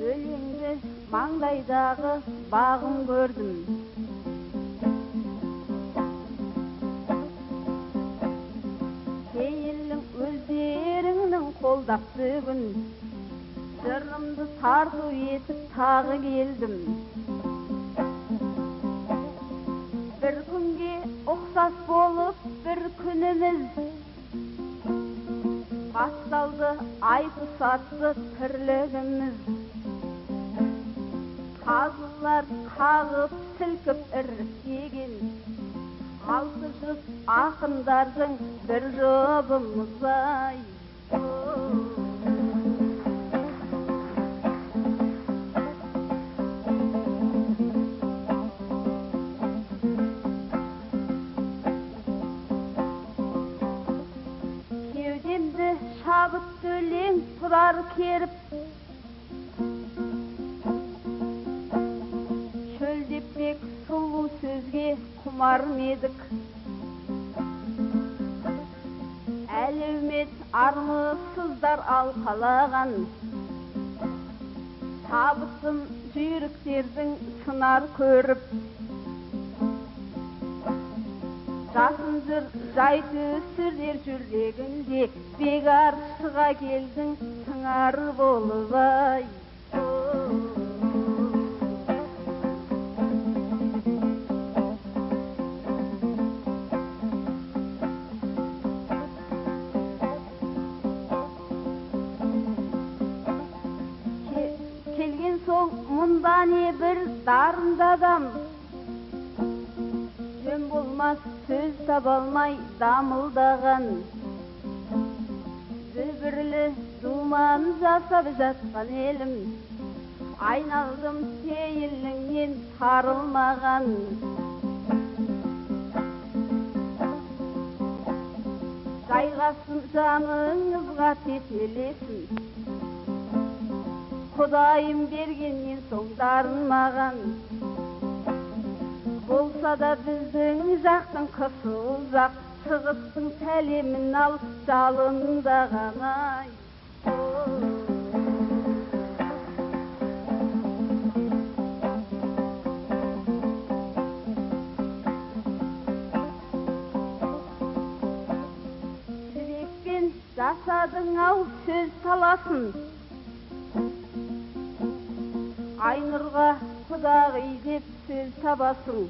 өлеңді маңдайдағы бағым көрдім. Сейілің өздеріңнің қолдап бүгін, жырымды тарту етіп тағы келдім. Bir күнге ұқсас болып бір күніміз, басталды айтысатты тірлігіміз. Қазылар қағып сілкіп іріктеген, алты жүз ақындардың бір жұбымыз ай. Кеудемді шабыт өлең тұрар керіп, шөлдеппек сұлу сөзге құмар медік. Әлеумет армысыздар алқалаған, табысым жүйріктердің сынар көріп. Жасын жүр жайды сүрдер жүрегінде, бегар шыға келдің сыңар болып ай. Келген соң мұнда не бір дарынды адам, жөн болмас сөз таба алмай дамылдаған. Дүбірлі думан жасап жатқан елім, айналдым сейіліңнен тарылмаған. Жайғасын жаныңызға тетелесін, Құдайым бергеннен соң дарын маған. Болса да біздің жақтың қысы ұзақ, шығыстың сәлемін ал жалындаған ай. Жүрекпен жасадың ау сөз таласын, Айнұрға құдағи деп сөз табасың.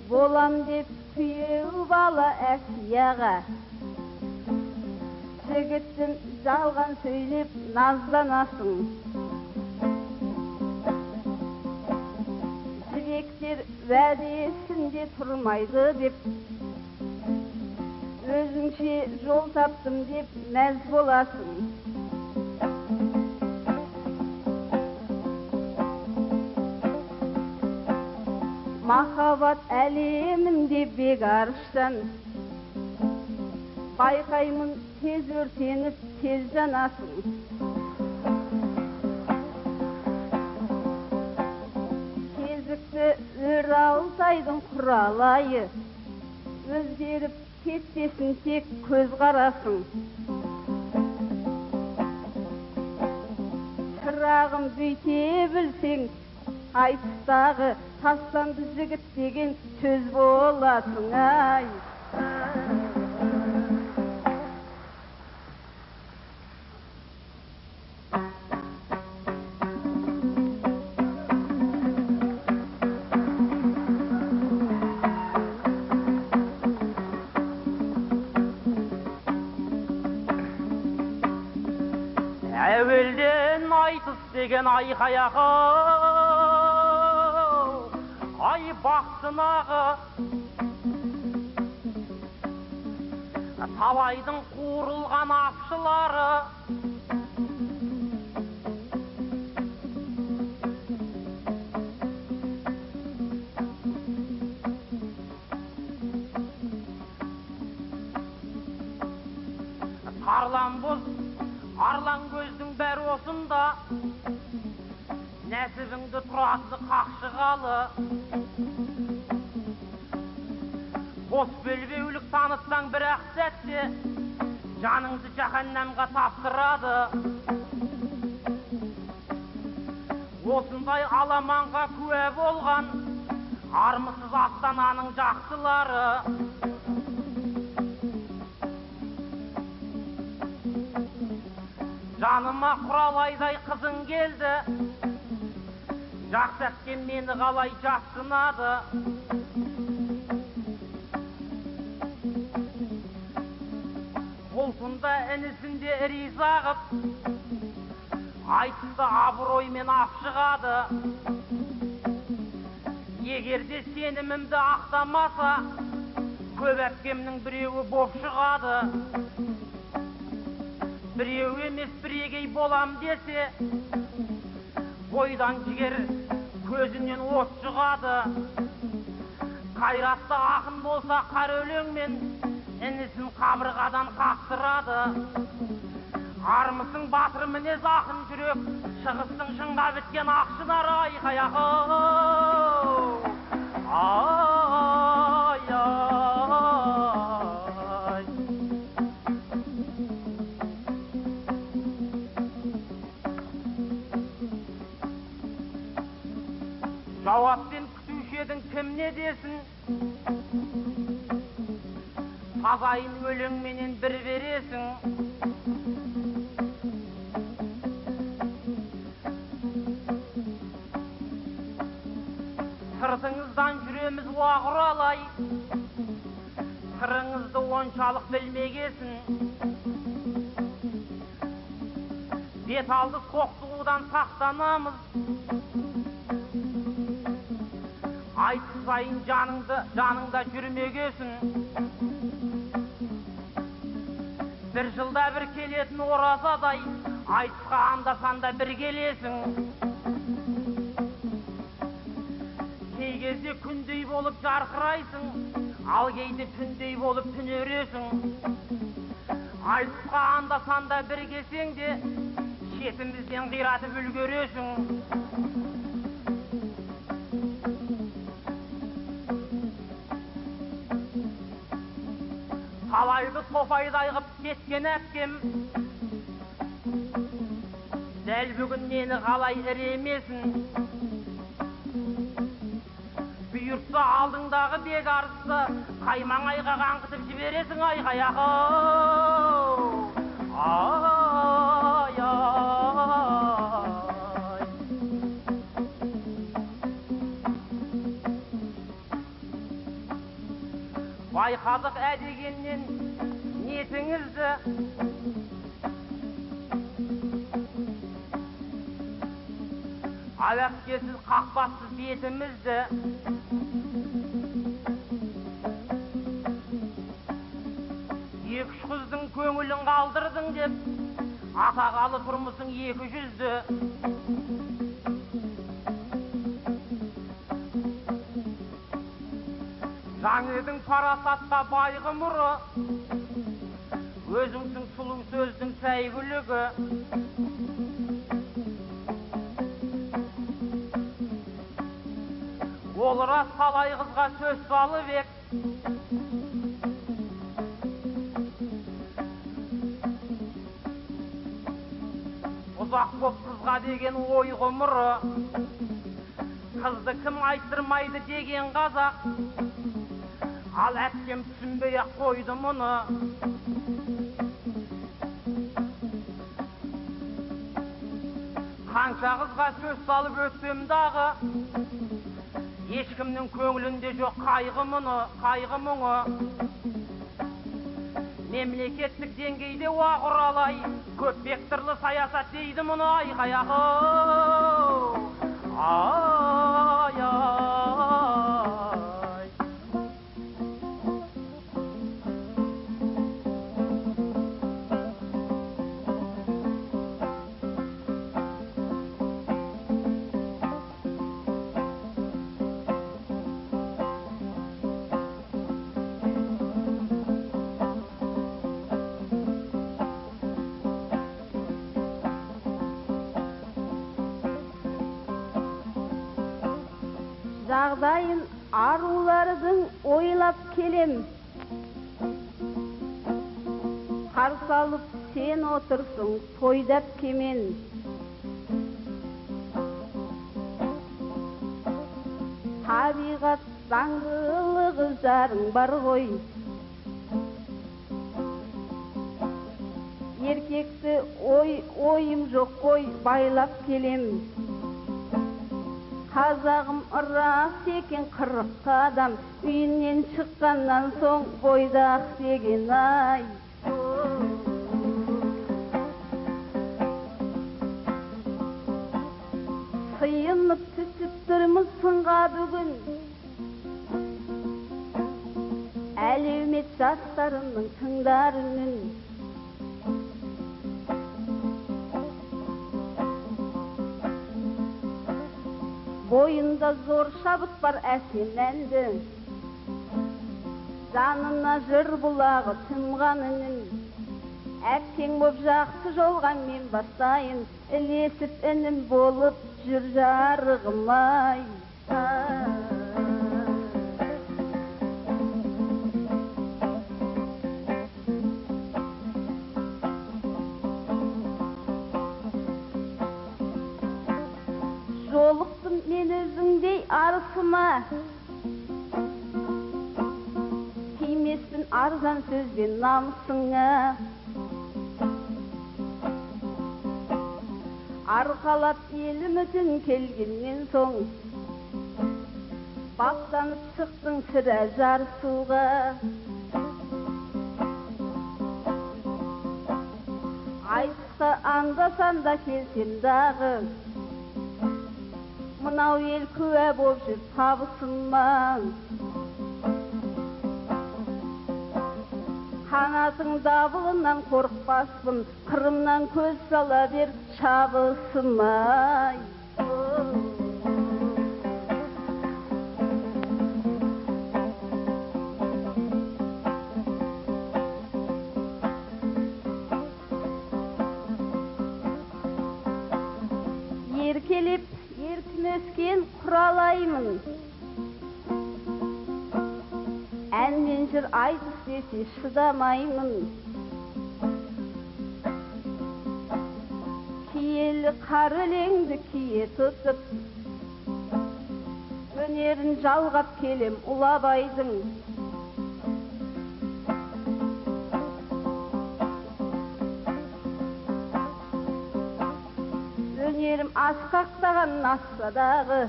Болам деп күйеу бала Әсияға, жігіттің жалған сөйлеп назданасың. Жібектер вәдесінде тұрмайды деп, өзіңше жол таптым деп мәз боласың. Махаббат әлемінде бегарыштан, байқаймын тез өртеніп тез жанасың. Кезікті өр алтайдың құралайы, өзгеріп кетпесін тек көз қарасың. Шырағым бүйте білсең, айтыстағы тастанды жігіт деген сөз боласың ай. Әуелден айтыс деген айқаяғы, ай бақсынағы, талайдың қуырылған апшылары. Тарлан боз, арлан көздің бәрі осында, нәсібіңді тұрасы қақшығалы. Бос бөлбеулік танытсаң бір ақ сәтте, Canыңды жаһаннамға тапсырады. Осындай аламанға куә болған армысыз Астананың жақсылары. Жаныма құралайдай қызың келді, жақсы әпкем мені қалай жақсынады. Ұлтында інісінде риза қып, айтысты абыроймен апшығады. Егерде сенімімді ақтамаса, көп әпкемнің біреуі боп шығады. Біреу емес бірегей болам десе, бойдан жігер көзінен от шығады. Қайратты ақын болса қар өлеңмен інісін қабырғадан қақтырады. Армысың батыр мінез ақын жүрек, шығыстың шыңға біткен ақшынар айқаяғы. Ай, ай. Жауаппен күтуші едің кім не десін? Тазайын өлеңменен бір бересің. Сыртыңыздан жүреміз уағыралай, сырыңызды оншалық білмегесін. Бет алды соқтығудан сақтанамыз, айтысайын жаныңда жүрмегесін. Бір жылда бір келетін оразадай, айтысқа анда-санда бір келесің. Кей кезде күндей болып жарқырайсың, ал кейде түндей болып түнересің. Айтысқа анда-санда бір келсең де, шетімізден қиратып үлгересің. Талайды топайдай қып кеткен әпкем, дәл бүгін мені қалай іремесін. Бұйыртса алдыңдағы бек арысты қаймаңайға қаңғытып жібересің айқаяғы. Ай, ай. Байқадық әдегеннен ниетіңізді, әуәпкесіз қақпассыз бетімізді. Екі-үш қыздың көңілін қалдырдың деп, атағалы тұрмысың 200-ді. Жаңедың парасатқа байғы мұры, өзіңсің сұлу сөздің сәйгүлігі. Ол рас талай қызға сөз салып ек, ұзақ боп қызға деген ой ғұмыры. Қызды кім айттырмайды деген қазақ, ал әпкем түсінбей-ақ қойды мұны. Қанша қызға сөз салып өтсем дағы, ешкімнің көңілінде жоқ қайғы мұңы. Мемлекеттік деңгейде уағыралай, көп векторлы саясат дейді мұны айқаяғы. Ай, ай. Жағдайын арулардың ойлап келем, Қарсы алып сен отырсың тойдап кемен. Табиғат заңдылығы жарың бар ғой. Еркекті ойым жоқ қой, байлап келем. Қазағым рас екен 40 адам, үйінен шыққаннан соң бойдақ деген ай. Сыйынып түсіп тұрмыз сынға бүгін, әлеумет жастарының тыңдар үнін. Бойында зор шабыт бар әсем әнді, жанына жыр бұлағы тымған үнін. Әттең боп жақсы жолға мен бастайын, ілесіп үнім болып жүр жарығым ай. Жолықтым мен өзіңдей арысыма, тимеспін арзан сөзбен намысыңа. Арқалап еліміздің келгеннен соң, баптанып шықтың сірә жарысуға. Айтысқа анда-санда келсем дағы, мынау ел куә боп жүр табысыма. Қанатың дабылынан қорықпаспын, қырымнан көз сала бер шабысымай. Еркелеп, еркін өскен құралаймын, әнмен жыр айтыс десе шыдамаймын. Киелі қар өлеңді кие тұтып, өнерін жалғап келем ұлабайдың. Өнерім асқақтаған ассадағы,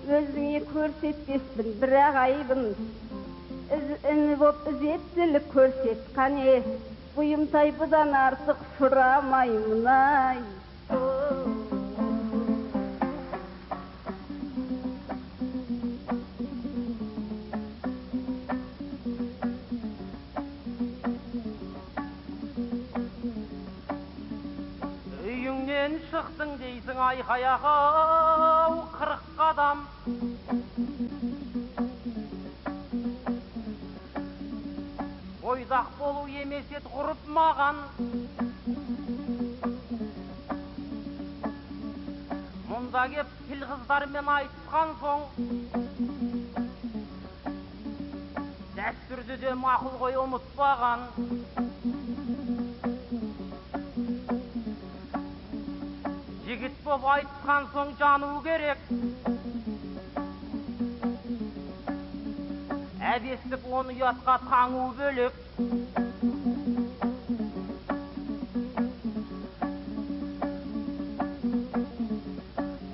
өзіңе көрсетпеспін бірақ айбын. Үні боп ізеттілік көрсет қане, бұйымтай бұдан артық сұрамаймын ай. Үйіңнен шықтың дейсің айқаяқау 40 қадам. Бойдақ болу емес ет құрып маған, мұнда кеп піл қыздармен айтысқан соң, дәстүрді де мақұл ғой ұмытпаған. Жігіт боп айтысқан соң жану керек, әбестік оны ұятқа таңу бөлек.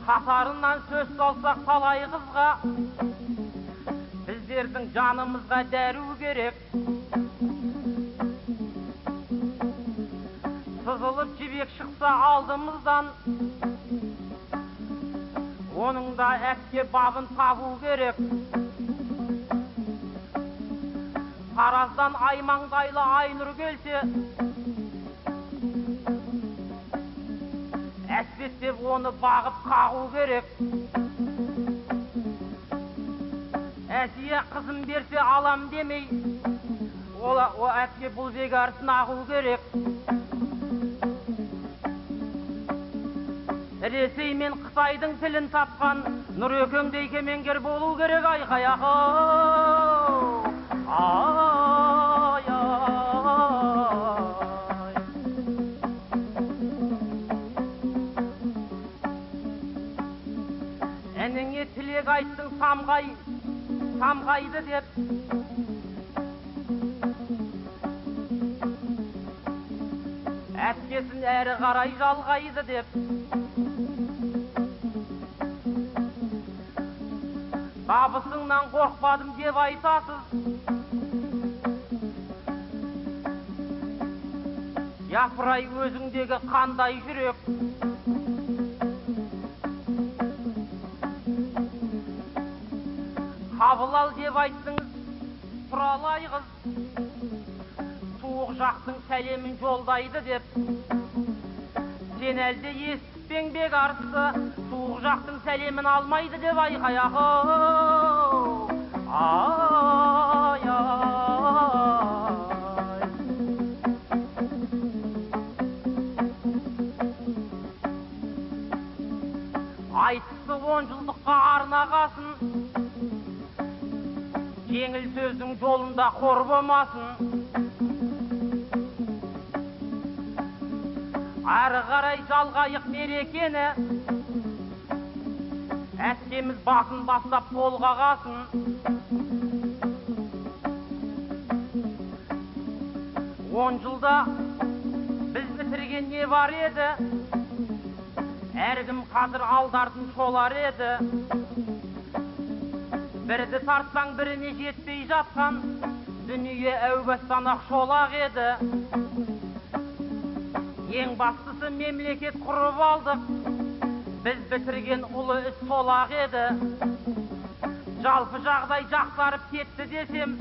Қатарынан сөз салсақ талай қызға, біздердің жанымызға дәру керек. Сызылып жібек шықса алдымыздан, оның да әпке бабын табу керек. Тараздан аймаңдайлы айнұр келсе, әспеттеп оны бағып қағу керек. Әсия қызым берсе алам демей, о әпке бұл бекарысын ағу керек. Ресей мен Қытайдың тілін тапқан Нұрекеңдей кемеңгер болу керек айқаяқау. Ай, ай, ай. бек айттың самғайды деп. Әпкесін әрі қарай жалғайды деп. Бабысыңнан қорқпадым деп айтасыз. Япырай өзіңдегі қандай жүрек. Қабыл ал деп айттыңыз, тұралай қыз. Суық жақтың сәлемін жолдайды деп. Сен әлде естіппең бек арысты, суық жақтың сәлемін алмайды деп айқай ағау. Ай, ай. Айтысы 10 жылдыққа арнағасын, жеңіл сөздің жолында қор болмасын. Ары қарай жалғайық мерекені, әскеміз басын бастап толғағасын. Он жылда біз бітірген не бар еді, әркім қазір алдардың шолар еді. Бірді тартсаң біріне жетпей жатқан, дүние әубастан ақ шолақ еді. Ең бастысы мемлекет құрып алдық, біз бітірген ұлы іс солақ еді. Жалпы жағдай жақсарып кетті десем,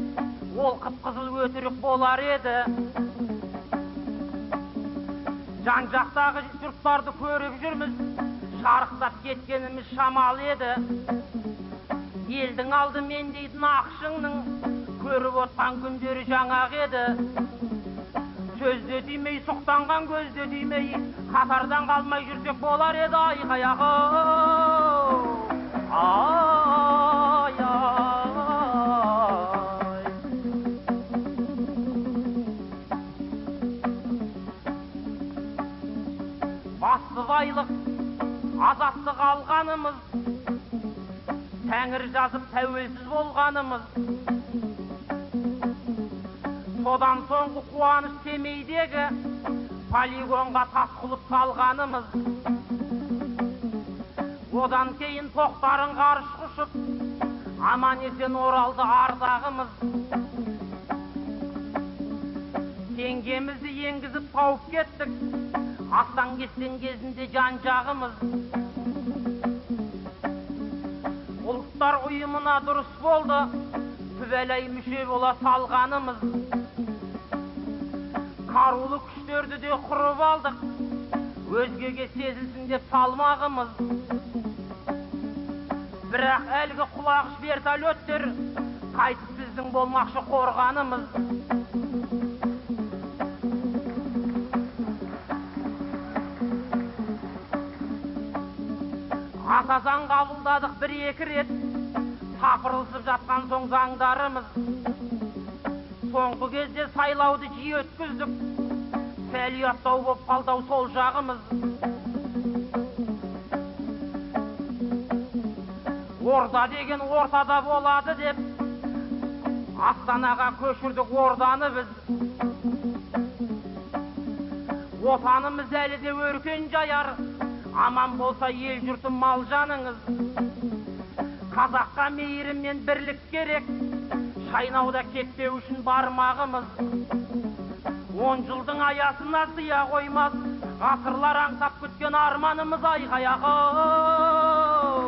ол қып-қызыл өтірік болар еді. Жан-жақтағы жұрттарды көріп жүрміз, шарықтап кеткеніміз шамал еді. Елдің алды мен дейтін ақшыңның, көріп отқан күндері жаңақ еді. Сөзде тимей, сұқтанған көзде тимей, қатардан қалмай жүрсек болар еді айқай ағау. Ай, ай. Басты байлық, азаттық алғанымыз, Тәңір жазып тәуелсіз болғанымыз. Содан соңғы қуаныш Семейдегі полигонға тас қылып салғанымыз. Одан кейін тоқтарын ғарыш құшып, аман есен оралды ардағымыз. Теңгемізді енгізіп тауып кеттік, астан кестен кезінде жан жағымыз. Ұлттар ұйымына дұрыс болды, түбәләй мүше бола салғанымыз. Қарулы күштерді де құрып алдық, өзгеге сезілсін деп салмағымыз. Бірақ әлгі құлағыш вертолеттер қайтып біздің болмақшы қорғанымыз. Ата заң қабылдадық 1-2 рет, сапырылысып жатқан соң заңдарымыз. Соңғы кезде сайлауды жиі өткіздік, сәл ұяттау боп қалдау сол жағымыз. Орда деген ортада болады деп, Астанаға көшірдік орданы біз. Отанымыз әлі де өркен жаяр, аман болса ел жұртым мал жаныңыз. Қазаққа мейірім мен бірлік керек, шайнауда кетпеу үшін бармағымыз. 10 жылдың аясына сыя қоймас, ғасырлар аңсап күткен арманымыз айқай ағау.